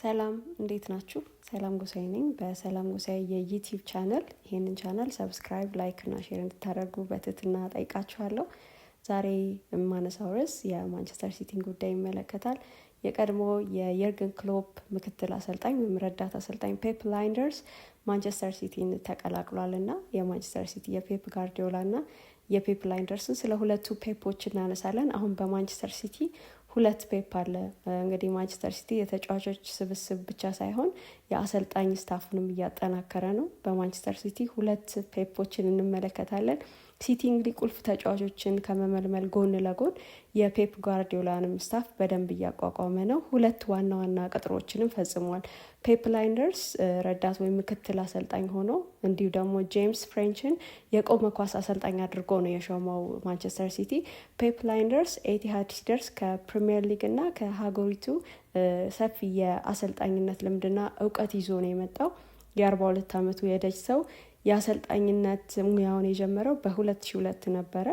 ሰላም እንዴት ናችሁ? ሰላም ጎሳይ ነኝ በሰላም ጎሳይ የዩቲዩብ ቻናል። ይሄንን ቻናል ሰብስክራይብ፣ ላይክ እና ሼር እንድታደርጉ በትህትና ጠይቃችኋለሁ። ዛሬ የማነሳው ርዕስ የማንቸስተር ሲቲን ጉዳይ ይመለከታል። የቀድሞ የየርገን ክሎፕ ምክትል አሰልጣኝ ወይም ረዳት አሰልጣኝ ፔፕ ላይንደርስ ማንቸስተር ሲቲን ተቀላቅሏል እና የማንቸስተር ሲቲ የፔፕ ጋርዲዮላ እና የፔፕ ላይንደርስን ስለ ሁለቱ ፔፖች እናነሳለን። አሁን በማንቸስተር ሲቲ ሁለት ፔፕ አለ። እንግዲህ ማንቸስተር ሲቲ የተጫዋቾች ስብስብ ብቻ ሳይሆን የአሰልጣኝ ስታፍንም እያጠናከረ ነው። በማንቸስተር ሲቲ ሁለት ፔፖችን እንመለከታለን። ሲቲ እንግዲህ ቁልፍ ተጫዋቾችን ከመመልመል ጎን ለጎን የፔፕ ጋርዲዮላንም ስታፍ በደንብ እያቋቋመ ነው። ሁለት ዋና ዋና ቅጥሮችንም ፈጽሟል። ፔፕ ላይንደርስ ረዳት ወይም ምክትል አሰልጣኝ ሆኖ እንዲሁ ደግሞ ጄምስ ፍሬንችን የቆመ ኳስ አሰልጣኝ አድርጎ ነው የሾመው ማንቸስተር ሲቲ። ፔፕ ላይንደርስ ኤቲሃድ ሲደርስ ከፕሪሚየር ሊግ እና ከሀገሪቱ ሰፊ የአሰልጣኝነት ልምድና እውቀት ይዞ ነው የመጣው። የ42 ዓመቱ የደጅ ሰው የአሰልጣኝነት ሙያውን የጀመረው በ2002 ነበረ።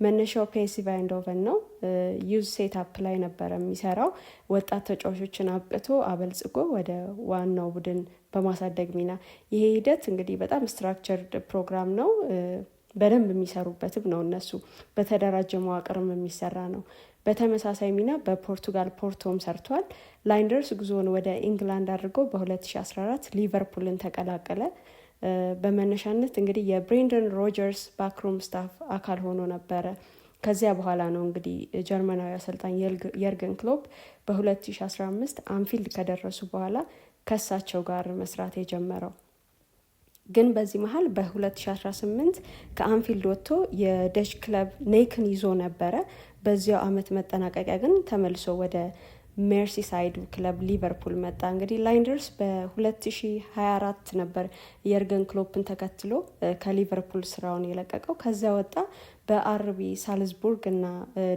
መነሻው ፒኤስቪ አይንድሆቨን ነው። ዩዝ ሴትአፕ ላይ ነበረ የሚሰራው። ወጣት ተጫዋቾችን አብቅቶ አበልጽጎ ወደ ዋናው ቡድን በማሳደግ ሚና። ይሄ ሂደት እንግዲህ በጣም ስትራክቸርድ ፕሮግራም ነው። በደንብ የሚሰሩበትም ነው። እነሱ በተደራጀ መዋቅርም የሚሰራ ነው። በተመሳሳይ ሚና በፖርቱጋል ፖርቶም ሰርቷል። ላይንደርስ ጉዞውን ወደ ኢንግላንድ አድርጎ በ2014 ሊቨርፑልን ተቀላቀለ። በመነሻነት እንግዲህ የብሬንደን ሮጀርስ ባክሮም ስታፍ አካል ሆኖ ነበረ። ከዚያ በኋላ ነው እንግዲህ ጀርመናዊ አሰልጣኝ የርገን ክሎፕ በ2015 አንፊልድ ከደረሱ በኋላ ከሳቸው ጋር መስራት የጀመረው። ግን በዚህ መሀል በ2018 ከአንፊልድ ወጥቶ የደች ክለብ ኔክን ይዞ ነበረ። በዚያው አመት መጠናቀቂያ ግን ተመልሶ ወደ ሜርሲሳይድ ክለብ ሊቨርፑል መጣ። እንግዲህ ላይንደርስ በ2024 ነበር የርገን ክሎፕን ተከትሎ ከሊቨርፑል ስራውን የለቀቀው። ከዚያ ወጣ በአርቢ ሳልዝቡርግ እና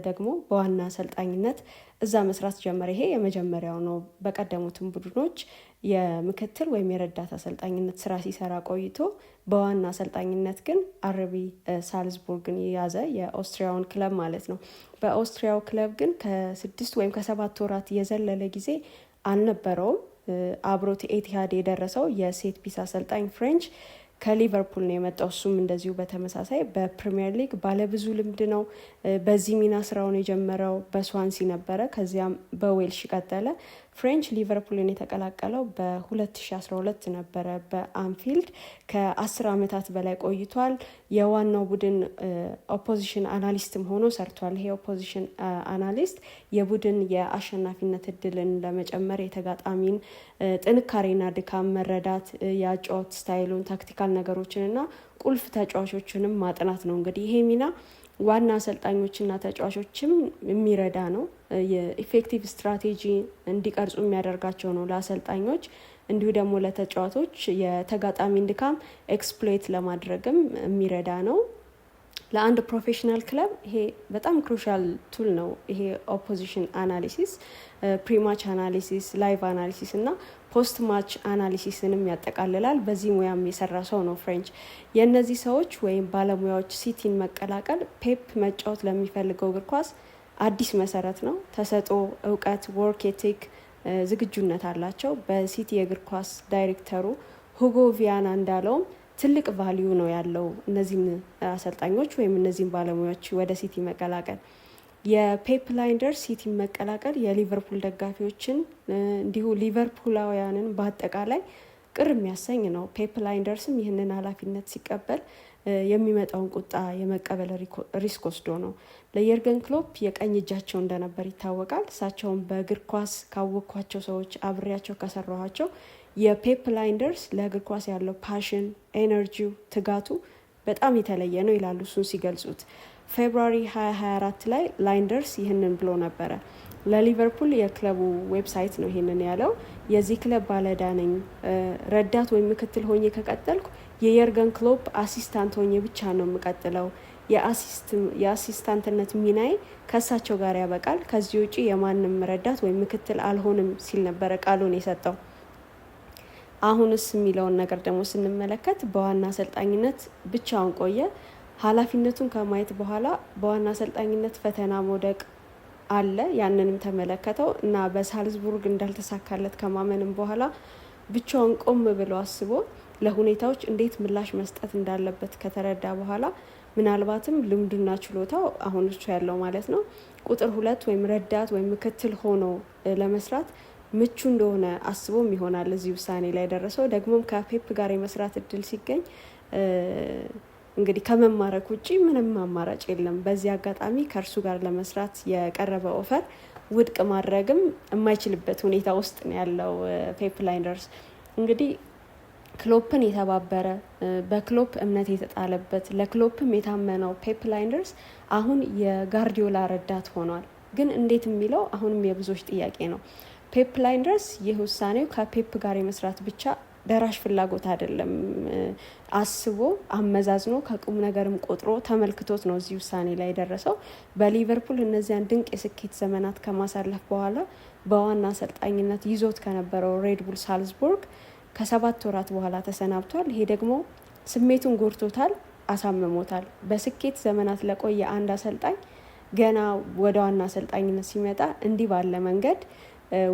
ደግሞ በዋና አሰልጣኝነት እዛ መስራት ጀመረ። ይሄ የመጀመሪያው ነው። በቀደሙትም ቡድኖች የምክትል ወይም የረዳት አሰልጣኝነት ስራ ሲሰራ ቆይቶ በዋና አሰልጣኝነት ግን አርቢ ሳልዝቡርግን የያዘ የኦስትሪያውን ክለብ ማለት ነው። በኦስትሪያው ክለብ ግን ከ6 ወይም ከ7 ወራት የዘለለ ጊዜ አልነበረውም። አብሮት ኤቲሃድ የደረሰው የሴት ፒስ አሰልጣኝ ፍሬንች ከሊቨርፑል ነው የመጣው። እሱም እንደዚሁ በተመሳሳይ በፕሪሚየር ሊግ ባለብዙ ልምድ ነው። በዚህ ሚና ስራውን የጀመረው በስዋንሲ ነበረ። ከዚያም በዌልሽ ቀጠለ። ፍሬንች ሊቨርፑልን የተቀላቀለው በ2012 ነበረ በአንፊልድ። ከ10 ዓመታት በላይ ቆይቷል። የዋናው ቡድን ኦፖዚሽን አናሊስትም ሆኖ ሰርቷል። ይሄ ኦፖዚሽን አናሊስት የቡድን የአሸናፊነት እድልን ለመጨመር የተጋጣሚን ጥንካሬና ድካም መረዳት፣ የአጨዋወት ስታይሉን፣ ታክቲካል ነገሮችን እና ቁልፍ ተጫዋቾችንም ማጥናት ነው። እንግዲህ ይሄ ሚና ዋና አሰልጣኞችና ተጫዋቾችም የሚረዳ ነው። የኢፌክቲቭ ስትራቴጂ እንዲቀርጹ የሚያደርጋቸው ነው ለአሰልጣኞች። እንዲሁ ደግሞ ለተጫዋቾች የተጋጣሚን ድካም ኤክስፕሎይት ለማድረግም የሚረዳ ነው። ለአንድ ፕሮፌሽናል ክለብ ይሄ በጣም ክሩሻል ቱል ነው። ይሄ ኦፖዚሽን አናሊሲስ፣ ፕሪማች አናሊሲስ፣ ላይቭ አናሊሲስ እና ፖስት ማች አናሊሲስንም ያጠቃልላል። በዚህ ሙያም የሰራ ሰው ነው ፍሬንች። የእነዚህ ሰዎች ወይም ባለሙያዎች ሲቲን መቀላቀል ፔፕ መጫወት ለሚፈልገው እግር ኳስ አዲስ መሰረት ነው። ተሰጥኦ፣ እውቀት፣ ወርክ ኤቲክ፣ ዝግጁነት አላቸው። በሲቲ የእግር ኳስ ዳይሬክተሩ ሁጎ ቪያና እንዳለውም ትልቅ ቫሊዩ ነው ያለው እነዚህን አሰልጣኞች ወይም እነዚህን ባለሙያዎች ወደ ሲቲ መቀላቀል። የፔፕ ላይንደርስ ሲቲ መቀላቀል የሊቨርፑል ደጋፊዎችን እንዲሁ ሊቨርፑላውያንን በአጠቃላይ ቅር የሚያሰኝ ነው። ፔፕ ላይንደርስም ይህንን ኃላፊነት ሲቀበል የሚመጣውን ቁጣ የመቀበል ሪስክ ወስዶ ነው። ለየርገን ክሎፕ የቀኝ እጃቸው እንደነበር ይታወቃል። እሳቸውን በእግር ኳስ ካወቅኳቸው ሰዎች አብሬያቸው ከሰራኋቸው የፔፕ ላይንደርስ ለእግር ኳስ ያለው ፓሽን፣ ኤነርጂው፣ ትጋቱ በጣም የተለየ ነው ይላሉ እሱን ሲገልጹት። ፌብሩዋሪ 2024 ላይ ላይንደርስ ይህንን ብሎ ነበረ። ለሊቨርፑል የክለቡ ዌብሳይት ነው ይህንን ያለው። የዚህ ክለብ ባለዕዳ ነኝ። ረዳት ወይም ምክትል ሆኜ ከቀጠልኩ የየርገን ክሎፕ አሲስታንት ሆኜ ብቻ ነው የምቀጥለው። የአሲስታንትነት ሚናይ ከእሳቸው ጋር ያበቃል። ከዚህ ውጪ የማንም ረዳት ወይም ምክትል አልሆንም ሲል ነበረ ቃሉን የሰጠው። አሁንስ የሚለውን ነገር ደግሞ ስንመለከት በዋና አሰልጣኝነት ብቻውን ቆየ። ኃላፊነቱን ከማየት በኋላ በዋና አሰልጣኝነት ፈተና መውደቅ አለ። ያንንም ተመለከተው እና በሳልዝቡርግ እንዳልተሳካለት ከማመንም በኋላ ብቻውን ቆም ብሎ አስቦ ለሁኔታዎች እንዴት ምላሽ መስጠት እንዳለበት ከተረዳ በኋላ ምናልባትም ልምዱና ችሎታው አሁን እሱ ያለው ማለት ነው ቁጥር 2 ወይም ረዳት ወይም ምክትል ሆኖ ለመስራት ምቹ እንደሆነ አስቦም ይሆናል እዚህ ውሳኔ ላይ ደረሰው። ደግሞም ከፔፕ ጋር የመስራት እድል ሲገኝ እንግዲህ ከመማረክ ውጪ ምንም አማራጭ የለም። በዚህ አጋጣሚ ከእርሱ ጋር ለመስራት የቀረበ ኦፈር ውድቅ ማድረግም የማይችልበት ሁኔታ ውስጥ ነው ያለው ፔፕ ላይንደርስ። እንግዲህ ክሎፕን የተባበረ በክሎፕ እምነት የተጣለበት ለክሎፕም የታመነው ፔፕ ላይንደርስ አሁን የጋርዲዮላ ረዳት ሆኗል። ግን እንዴት የሚለው አሁንም የብዙዎች ጥያቄ ነው። ፔፕ ላይንደርስ ይህ ውሳኔው ከፔፕ ጋር የመስራት ብቻ ደራሽ ፍላጎት አይደለም። አስቦ አመዛዝኖ ከቁም ነገርም ቆጥሮ ተመልክቶት ነው እዚህ ውሳኔ ላይ ደረሰው። በሊቨርፑል እነዚያን ድንቅ የስኬት ዘመናት ከማሳለፍ በኋላ በዋና አሰልጣኝነት ይዞት ከነበረው ሬድቡል ሳልዝቡርግ ከ7 ወራት በኋላ ተሰናብቷል። ይሄ ደግሞ ስሜቱን ጎድቶታል፣ አሳምሞታል። በስኬት ዘመናት ለቆየ አንድ አሰልጣኝ ገና ወደ ዋና አሰልጣኝነት ሲመጣ እንዲህ ባለ መንገድ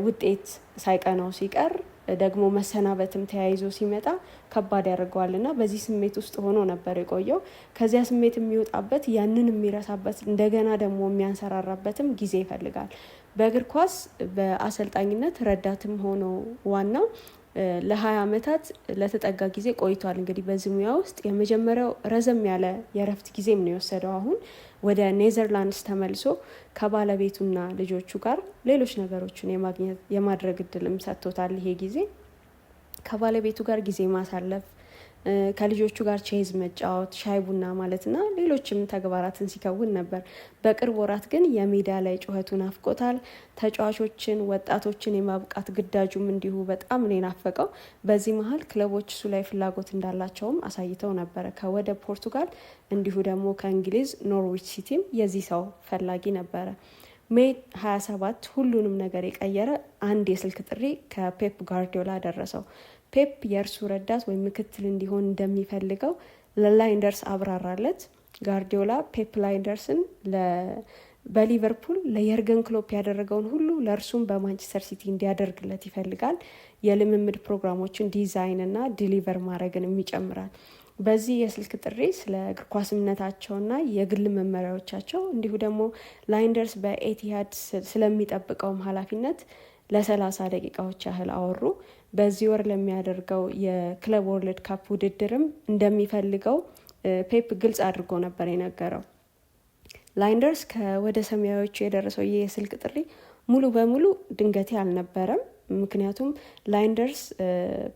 ውጤት ሳይቀናው ሲቀር ደግሞ መሰናበትም ተያይዞ ሲመጣ ከባድ ያደርገዋልና በዚህ ስሜት ውስጥ ሆኖ ነበር የቆየው። ከዚያ ስሜት የሚወጣበት ያንን የሚረሳበት እንደገና ደግሞ የሚያንሰራራበትም ጊዜ ይፈልጋል። በእግር ኳስ በአሰልጣኝነት ረዳትም ሆኖ ዋናው ለ20 ዓመታት ለተጠጋ ጊዜ ቆይቷል። እንግዲህ በዚህ ሙያ ውስጥ የመጀመሪያው ረዘም ያለ የረፍት ጊዜም ነው የወሰደው። አሁን ወደ ኔዘርላንድስ ተመልሶ ከባለቤቱና ልጆቹ ጋር ሌሎች ነገሮችን የማድረግ እድልም ሰጥቶታል። ይሄ ጊዜ ከባለቤቱ ጋር ጊዜ ማሳለፍ፣ ከልጆቹ ጋር ቼዝ መጫወት፣ ሻይ ቡና ማለትና ሌሎችም ተግባራትን ሲከውን ነበር። በቅርብ ወራት ግን የሜዳ ላይ ጩኸቱን ናፍቆታል። ተጫዋቾችን፣ ወጣቶችን የማብቃት ግዳጁም እንዲሁ በጣም ነው የናፈቀው። በዚህ መሀል ክለቦች እሱ ላይ ፍላጎት እንዳላቸውም አሳይተው ነበረ። ከወደ ፖርቱጋል እንዲሁ ደግሞ ከእንግሊዝ ኖርዊች ሲቲም የዚህ ሰው ፈላጊ ነበረ። ሜይ 27 ሁሉንም ነገር የቀየረ አንድ የስልክ ጥሪ ከፔፕ ጋርዲዮላ ደረሰው። ፔፕ የእርሱ ረዳት ወይም ምክትል እንዲሆን እንደሚፈልገው ለላይንደርስ አብራራለት። ጋርዲዮላ ፔፕ ላይንደርስን በሊቨርፑል ለየርገን ክሎፕ ያደረገውን ሁሉ ለእርሱም በማንቸስተር ሲቲ እንዲያደርግለት ይፈልጋል። የልምምድ ፕሮግራሞችን ዲዛይን እና ዲሊቨር ማድረግንም ይጨምራል። በዚህ የስልክ ጥሪ ስለ እግር ኳስ እምነታቸውና የግል መመሪያዎቻቸው እንዲሁ ደግሞ ላይንደርስ በኤቲሃድ ስለሚጠብቀውም ኃላፊነት ለ30 ደቂቃዎች ያህል አወሩ። በዚህ ወር ለሚያደርገው የክለብ ወርልድ ካፕ ውድድርም እንደሚፈልገው ፔፕ ግልጽ አድርጎ ነበር የነገረው። ላይንደርስ ከወደ ሰማያዊዎቹ የደረሰው ይህ የስልክ ጥሪ ሙሉ በሙሉ ድንገቴ አልነበረም። ምክንያቱም ላይንደርስ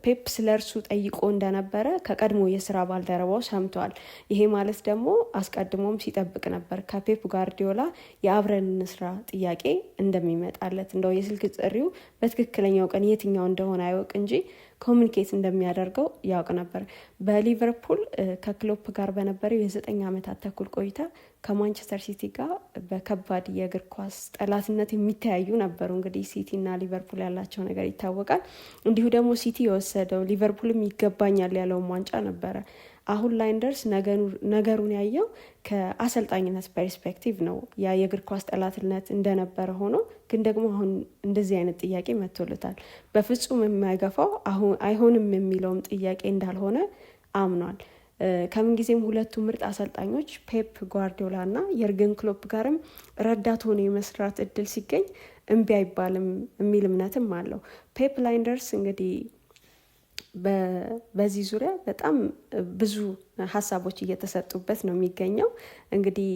ፔፕ ስለ እርሱ ጠይቆ እንደነበረ ከቀድሞ የስራ ባልደረባው ሰምቷል። ይሄ ማለት ደግሞ አስቀድሞም ሲጠብቅ ነበር ከፔፕ ጋርዲዮላ የአብረን እንስራ ጥያቄ እንደሚመጣለት። እንደው የስልክ ጥሪው በትክክለኛው ቀን የትኛው እንደሆነ አይወቅ እንጂ ኮሚኒኬት እንደሚያደርገው ያውቅ ነበር። በሊቨርፑል ከክሎፕ ጋር በነበረው የ9 ዓመታት ተኩል ቆይታ ከማንቸስተር ሲቲ ጋር በከባድ የእግር ኳስ ጠላትነት የሚተያዩ ነበሩ። እንግዲህ ሲቲ እና ሊቨርፑል ያላቸው ነገር ይታወቃል። እንዲሁ ደግሞ ሲቲ የወሰደው ሊቨርፑልም ይገባኛል ያለውን ዋንጫ ነበረ። አሁን ላይንደርስ ነገሩን ያየው ከአሰልጣኝነት ፐርስፔክቲቭ ነው። ያ የእግር ኳስ ጠላትነት እንደነበረ ሆኖ ግን ደግሞ አሁን እንደዚህ አይነት ጥያቄ መጥቶለታል። በፍጹም የማይገፋው አይሆንም የሚለውም ጥያቄ እንዳልሆነ አምኗል። ከምንጊዜም ሁለቱ ምርጥ አሰልጣኞች ፔፕ ጓርዲዮላ እና የርገን ክሎፕ ጋርም ረዳት ሆኖ የመስራት እድል ሲገኝ እምቢ አይባልም የሚል እምነትም አለው። ፔፕ ላይንደርስ እንግዲህ በዚህ ዙሪያ በጣም ብዙ ሀሳቦች እየተሰጡበት ነው የሚገኘው። እንግዲህ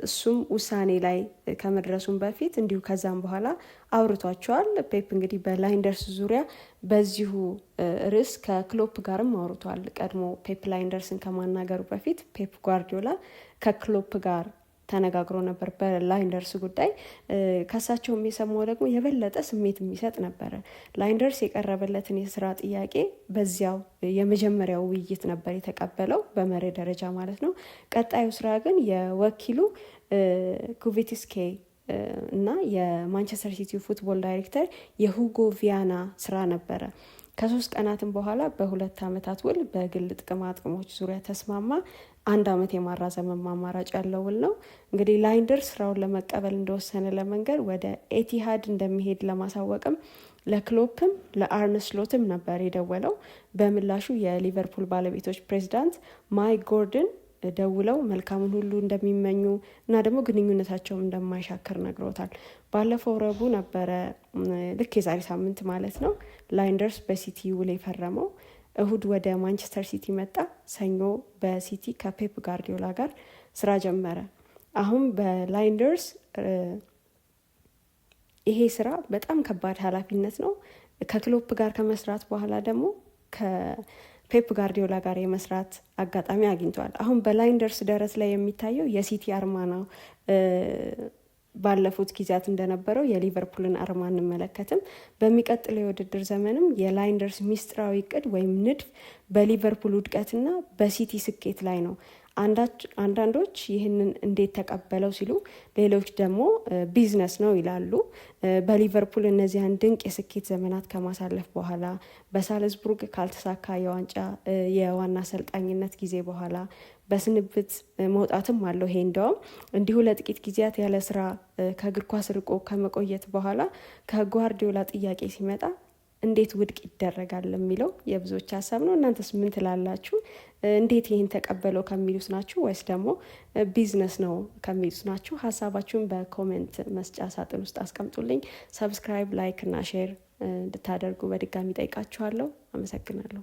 እሱም ውሳኔ ላይ ከመድረሱም በፊት እንዲሁ ከዛም በኋላ አውርቷቸዋል። ፔፕ እንግዲህ በላይንደርስ ዙሪያ በዚሁ ርዕስ ከክሎፕ ጋርም አውርቷል። ቀድሞ ፔፕ ላይንደርስን ከማናገሩ በፊት ፔፕ ጓርዲዮላ ከክሎፕ ጋር ተነጋግሮ ነበር በላይንደርስ ጉዳይ። ከሳቸው የሰማው ደግሞ የበለጠ ስሜት የሚሰጥ ነበረ። ላይንደርስ የቀረበለትን የስራ ጥያቄ በዚያው የመጀመሪያው ውይይት ነበር የተቀበለው፣ በመሪ ደረጃ ማለት ነው። ቀጣዩ ስራ ግን የወኪሉ ኩቪቲስኬ እና የማንቸስተር ሲቲ ፉትቦል ዳይሬክተር የሁጎ ቪያና ስራ ነበረ። ከ3 ቀናትም በኋላ በ2 ዓመታት ውል በግል ጥቅማ ጥቅሞች ዙሪያ ተስማማ። 1 ዓመት የማራዘም አማራጭ ያለው ውል ነው። እንግዲህ ላይንደርስ ስራውን ለመቀበል እንደወሰነ ለመንገር ወደ ኤቲሃድ እንደሚሄድ ለማሳወቅም ለክሎፕም ለአርነ ስሎትም ነበር የደወለው። በምላሹ የሊቨርፑል ባለቤቶች ፕሬዚዳንት ማይክ ጎርደን ደውለው መልካሙን ሁሉ እንደሚመኙ እና ደግሞ ግንኙነታቸውም እንደማይሻክር ነግሮታል። ባለፈው ረቡዕ ነበረ ልክ የዛሬ ሳምንት ማለት ነው ላይንደርስ በሲቲ ውል የፈረመው። እሁድ ወደ ማንቸስተር ሲቲ መጣ። ሰኞ በሲቲ ከፔፕ ጋርዲዮላ ጋር ስራ ጀመረ። አሁን በላይንደርስ ይሄ ስራ በጣም ከባድ ኃላፊነት ነው። ከክሎፕ ጋር ከመስራት በኋላ ደግሞ ከፔፕ ጋርዲዮላ ጋር የመስራት አጋጣሚ አግኝቷል። አሁን በላይንደርስ ደረት ላይ የሚታየው የሲቲ አርማ ነው። ባለፉት ጊዜያት እንደነበረው የሊቨርፑልን አርማ እንመለከትም። በሚቀጥለው የውድድር ዘመንም የላይንደርስ ሚስጥራዊ እቅድ ወይም ንድፍ በሊቨርፑል ውድቀትና በሲቲ ስኬት ላይ ነው። አንዳንዶች ይህንን እንዴት ተቀበለው ሲሉ፣ ሌሎች ደግሞ ቢዝነስ ነው ይላሉ። በሊቨርፑል እነዚያን ድንቅ የስኬት ዘመናት ከማሳለፍ በኋላ በሳልዝቡርግ ካልተሳካ የዋና አሰልጣኝነት ጊዜ በኋላ በስንብት መውጣትም አለው። ይሄ እንደውም እንዲሁ ለጥቂት ጊዜያት ያለ ስራ ከእግር ኳስ ርቆ ከመቆየት በኋላ ከጓርዲዮላ ጥያቄ ሲመጣ እንዴት ውድቅ ይደረጋል የሚለው የብዙዎች ሀሳብ ነው። እናንተስ ምን ትላላችሁ? እንዴት ይህን ተቀበለው ከሚሉት ናችሁ ወይስ ደግሞ ቢዝነስ ነው ከሚሉት ናችሁ? ሀሳባችሁን በኮሜንት መስጫ ሳጥን ውስጥ አስቀምጡልኝ። ሰብስክራይብ፣ ላይክ እና ሼር እንድታደርጉ በድጋሚ ጠይቃችኋለሁ። አመሰግናለሁ።